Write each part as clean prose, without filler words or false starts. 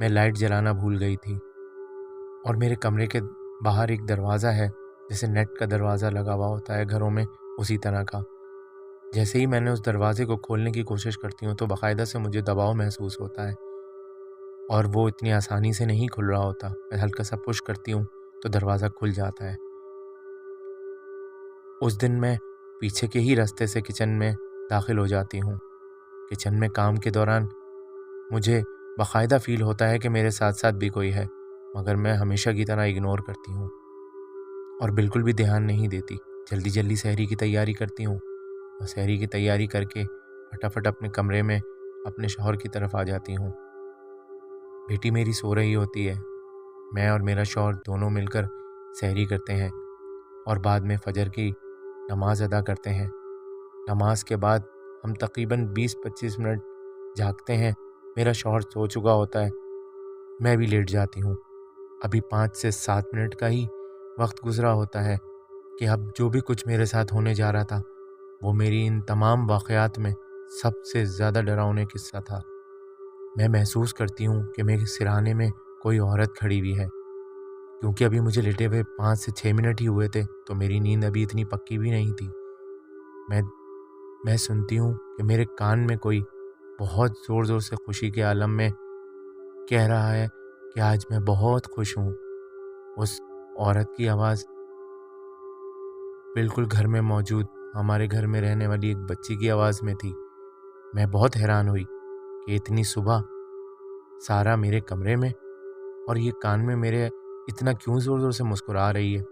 میں لائٹ جلانا بھول گئی تھی، اور میرے کمرے کے باہر ایک دروازہ ہے جیسے نیٹ کا دروازہ لگا ہوا ہوتا ہے گھروں میں، اسی طرح کا۔ جیسے ہی میں نے اس دروازے کو کھولنے کی کوشش کرتی ہوں تو باقاعدہ سے مجھے دباؤ محسوس ہوتا ہے، اور وہ اتنی آسانی سے نہیں کھل رہا ہوتا۔ میں ہلکا سا پش کرتی ہوں تو دروازہ کھل جاتا ہے۔ اس دن میں پیچھے کے ہی راستے سے کچن میں داخل ہو جاتی ہوں۔ کچن میں کام کے دوران مجھے باقاعدہ فیل ہوتا ہے کہ میرے ساتھ ساتھ بھی کوئی ہے، مگر میں ہمیشہ کی طرح اگنور کرتی ہوں اور بالکل بھی دھیان نہیں دیتی۔ جلدی جلدی سحری کی تیاری کرتی ہوں، اور سحری کی تیاری کر کے فٹافٹ اپنے کمرے میں اپنے شوہر کی طرف آ جاتی ہوں۔ بیٹی میری سو رہی ہوتی ہے، میں اور میرا شوہر دونوں مل کر سحری کرتے ہیں، اور بعد میں فجر کی نماز ادا کرتے ہیں۔ نماز کے بعد ہم تقریباً 20-25 منٹ جاگتے ہیں۔ میرا شوہر سو چکا ہوتا ہے، میں بھی لیٹ جاتی ہوں۔ ابھی 5 سے 7 منٹ کا ہی وقت گزرا ہوتا ہے کہ اب جو بھی کچھ میرے ساتھ ہونے جا رہا تھا وہ میری ان تمام واقعات میں سب سے زیادہ ڈراؤنے قصہ تھا۔ میں محسوس کرتی ہوں کہ میرے سرہانے میں کوئی عورت کھڑی ہوئی ہے، کیونکہ ابھی مجھے لیٹے ہوئے 5 سے 6 منٹ ہی ہوئے تھے، تو میری نیند ابھی اتنی پکی بھی نہیں تھی۔ میں سنتی ہوں کہ میرے کان میں کوئی بہت زور زور سے خوشی کے عالم میں کہہ رہا ہے کہ آج میں بہت خوش ہوں۔ اس عورت کی آواز بالکل گھر میں موجود ہمارے گھر میں رہنے والی ایک بچی کی آواز میں تھی۔ میں بہت حیران ہوئی کہ اتنی صبح سارا میرے کمرے میں، اور یہ کان میں میرے اتنا کیوں زور زور سے مسکرا رہی ہے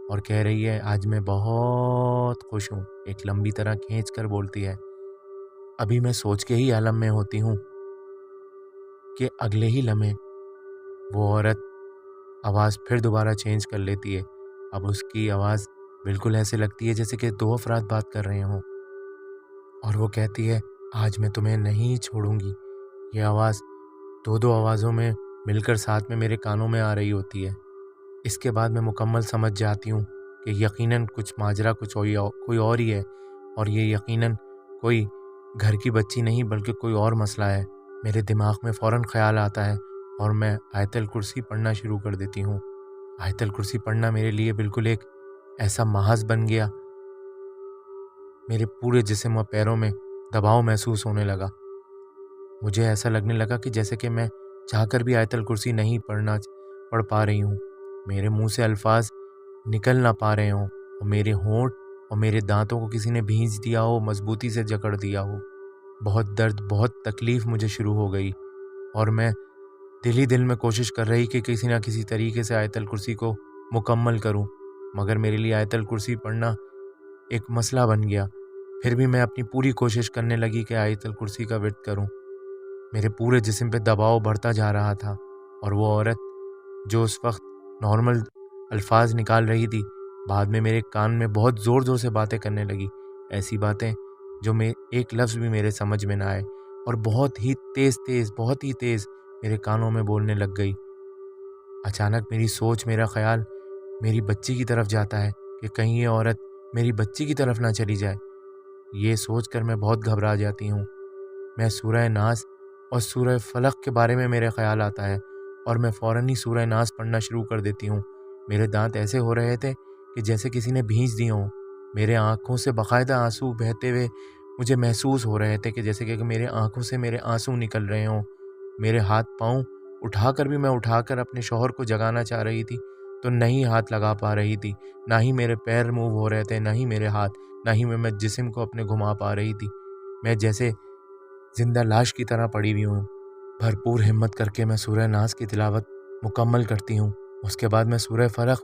اور کہہ رہی ہے آج میں بہت خوش ہوں، ایک لمبی طرح کھینچ کر بولتی ہے۔ ابھی میں سوچ کے ہی عالم میں ہوتی ہوں کہ اگلے ہی لمحے وہ عورت آواز پھر دوبارہ چینج کر لیتی ہے۔ اب اس کی آواز بالکل ایسے لگتی ہے جیسے کہ 2 افراد بات کر رہے ہوں، اور وہ کہتی ہے آج میں تمہیں نہیں چھوڑوں گی۔ یہ آواز 2 آوازوں میں مل کر ساتھ میں میرے کانوں میں آ رہی ہوتی ہے۔ اس کے بعد میں مکمل سمجھ جاتی ہوں کہ یقیناً کچھ ماجرا کوئی اور ہی ہے، اور یہ یقیناً کوئی گھر کی بچی نہیں بلکہ کوئی اور مسئلہ ہے۔ میرے دماغ میں فوراً خیال آتا ہے اور میں آیت الکرسی پڑھنا شروع کر دیتی ہوں۔ آیت الکرسی پڑھنا میرے لیے بالکل ایک ایسا محاذ بن گیا، میرے پورے جسم و پیروں میں دباؤ محسوس ہونے لگا۔ مجھے ایسا لگنے لگا کہ جیسے کہ میں چاہ کر بھی آیت الکرسی نہیں پڑھ پا رہی ہوں، میرے منہ سے الفاظ نکل نہ پا رہے ہوں، اور میرے ہونٹ اور میرے دانتوں کو کسی نے بھینچ دیا ہو، مضبوطی سے جکڑ دیا ہو۔ بہت درد، بہت تکلیف مجھے شروع ہو گئی، اور میں دل ہی دل میں کوشش کر رہی کہ کسی نہ کسی طریقے سے آیت الکرسی کو مکمل کروں، مگر میرے لیے آیت الکرسی پڑھنا ایک مسئلہ بن گیا۔ پھر بھی میں اپنی پوری کوشش کرنے لگی کہ آیت الکرسی کا ورد کروں۔ میرے پورے جسم پہ دباؤ بڑھتا جا رہا تھا، اور وہ عورت جو اس وقت نارمل الفاظ نکال رہی تھی بعد میں میرے کان میں بہت زور زور سے باتیں کرنے لگی، ایسی باتیں جو میں ایک لفظ بھی میرے سمجھ میں نہ آئے، اور بہت ہی تیز میرے کانوں میں بولنے لگ گئی۔ اچانک میری سوچ، میرا خیال میری بچی کی طرف جاتا ہے کہ کہیں یہ عورت میری بچی کی طرف نہ چلی جائے۔ یہ سوچ کر میں بہت گھبرا جاتی ہوں۔ میں سورہ ناس اور سورہ فلق کے بارے میں میرے خیال آتا ہے، اور میں فوراً ہی سورہ ناس پڑھنا شروع کر دیتی ہوں۔ میرے دانت ایسے ہو رہے تھے کہ جیسے کسی نے بھینچ دیے ہوں۔ میرے آنکھوں سے باقاعدہ آنسو بہتے ہوئے مجھے محسوس ہو رہے تھے کہ جیسے کہ میرے آنکھوں سے میرے آنسو نکل رہے ہوں۔ میرے ہاتھ پاؤں اٹھا کر بھی میں اٹھا کر اپنے شوہر کو جگانا چاہ رہی تھی تو نہیں ہاتھ لگا پا رہی تھی، نہ ہی میرے پیر موو ہو رہے تھے، نہ ہی میرے ہاتھ، نہ ہی میں جسم کو اپنے گھما پا رہی تھی۔ میں جیسے زندہ لاش کی طرح پڑی ہوئی ہوں۔ بھرپور ہمت کر کے میں سورہ ناس کی تلاوت مکمل کرتی ہوں۔ اس کے بعد میں سورہ فلق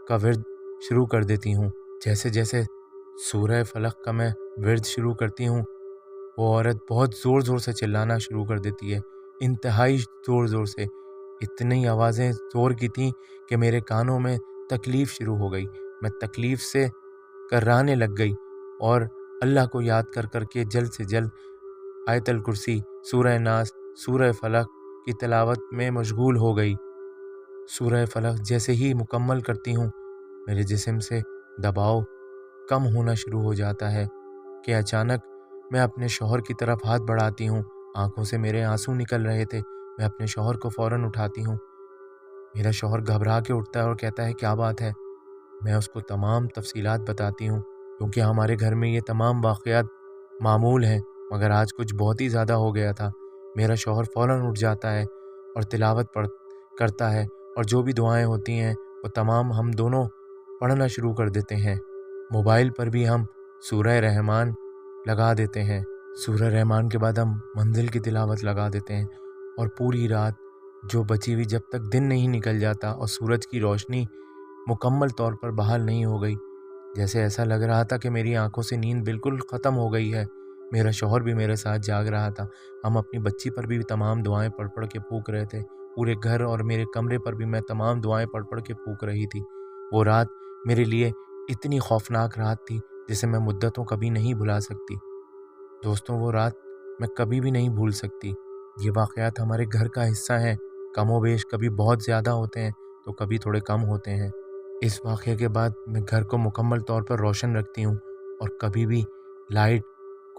کا ورد شروع کر دیتی ہوں۔ جیسے جیسے سورہ فلق کا میں ورد شروع کرتی ہوں، وہ عورت بہت زور زور سے چلانا شروع کر دیتی ہے، انتہائی زور زور سے۔ اتنی آوازیں زور کی تھیں کہ میرے کانوں میں تکلیف شروع ہو گئی۔ میں تکلیف سے کرانے لگ گئی، اور اللہ کو یاد کر کر کے جلد سے جلد آیت الکرسی، سورہ ناس، سورہ فلق کی تلاوت میں مشغول ہو گئی۔ سورہ فلق جیسے ہی مکمل کرتی ہوں، میرے جسم سے دباؤ کم ہونا شروع ہو جاتا ہے کہ اچانک میں اپنے شوہر کی طرف ہاتھ بڑھاتی ہوں۔ آنکھوں سے میرے آنسو نکل رہے تھے، میں اپنے شوہر کو فوراً اٹھاتی ہوں۔ میرا شوہر گھبرا کے اٹھتا ہے اور کہتا ہے کیا بات ہے؟ میں اس کو تمام تفصیلات بتاتی ہوں، کیونکہ ہمارے گھر میں یہ تمام واقعات معمول ہیں، مگر آج کچھ بہت ہی زیادہ ہو گیا تھا۔ میرا شوہر فوراً اٹھ جاتا ہے اور تلاوت کرتا ہے، اور جو بھی دعائیں ہوتی ہیں وہ تمام ہم دونوں پڑھنا شروع کر دیتے ہیں۔ موبائل پر بھی ہم سورہ رحمان لگا دیتے ہیں۔ سورہ رحمان کے بعد ہم منزل کی تلاوت لگا دیتے ہیں، اور پوری رات جو بچی ہوئی جب تک دن نہیں نکل جاتا اور سورج کی روشنی مکمل طور پر بحال نہیں ہو گئی، جیسے ایسا لگ رہا تھا کہ میری آنکھوں سے نیند بالکل ختم ہو گئی ہے۔ میرا شوہر بھی میرے ساتھ جاگ رہا تھا۔ ہم اپنی بچی پر بھی تمام دعائیں پڑھ پڑھ کے پھونک رہے تھے۔ پورے گھر اور میرے کمرے پر بھی میں تمام دعائیں پڑھ پڑھ کے پھونک رہی تھی۔ وہ رات میرے لیے اتنی خوفناک رات تھی جسے میں مدتوں کبھی نہیں بھلا سکتی۔ دوستوں، وہ رات میں کبھی بھی نہیں بھول سکتی۔ یہ واقعات ہمارے گھر کا حصہ ہیں، کم و بیش کبھی بہت زیادہ ہوتے ہیں تو کبھی تھوڑے کم ہوتے ہیں۔ اس واقعے کے بعد میں گھر کو مکمل طور پر روشن رکھتی ہوں، اور کبھی بھی لائٹ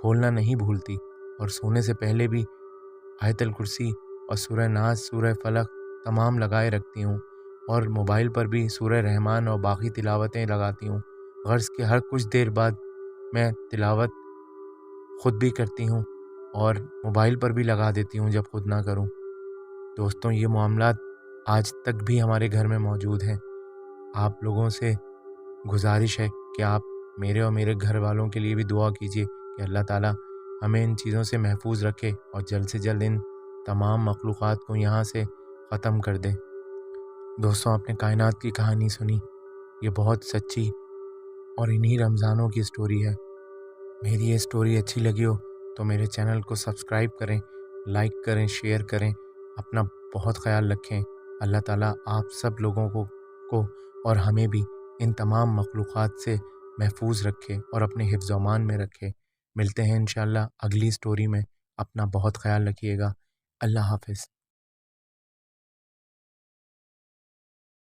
کھولنا نہیں بھولتی، اور سونے سے پہلے بھی آیت الکرسی اور سورہ ناس، سورہ فلق تمام لگائے رکھتی ہوں، اور موبائل پر بھی سورہ رحمان اور باقی تلاوتیں لگاتی ہوں۔ غرض کہ ہر کچھ دیر بعد میں تلاوت خود بھی کرتی ہوں اور موبائل پر بھی لگا دیتی ہوں جب خود نہ کروں۔ دوستوں، یہ معاملات آج تک بھی ہمارے گھر میں موجود ہیں۔ آپ لوگوں سے گزارش ہے کہ آپ میرے اور میرے گھر والوں کے لیے بھی دعا کیجیے کہ اللہ تعالیٰ ہمیں ان چیزوں سے محفوظ رکھے اور جلد سے جلد ان تمام مخلوقات کو یہاں سے ختم کر دے۔ دوستوں، آپ نے کائنات کی کہانی سنی، یہ بہت سچی اور انہی رمضانوں کی سٹوری ہے۔ میری یہ سٹوری اچھی لگی ہو تو میرے چینل کو سبسکرائب کریں، لائک کریں، شیئر کریں۔ اپنا بہت خیال رکھیں۔ اللہ تعالیٰ آپ سب لوگوں کو اور ہمیں بھی ان تمام مخلوقات سے محفوظ رکھے اور اپنے حفظ و امان میں رکھے۔ ملتے ہیں انشاءاللہ اگلی سٹوری میں۔ اپنا بہت خیال رکھیے گا۔ اللہ حافظ۔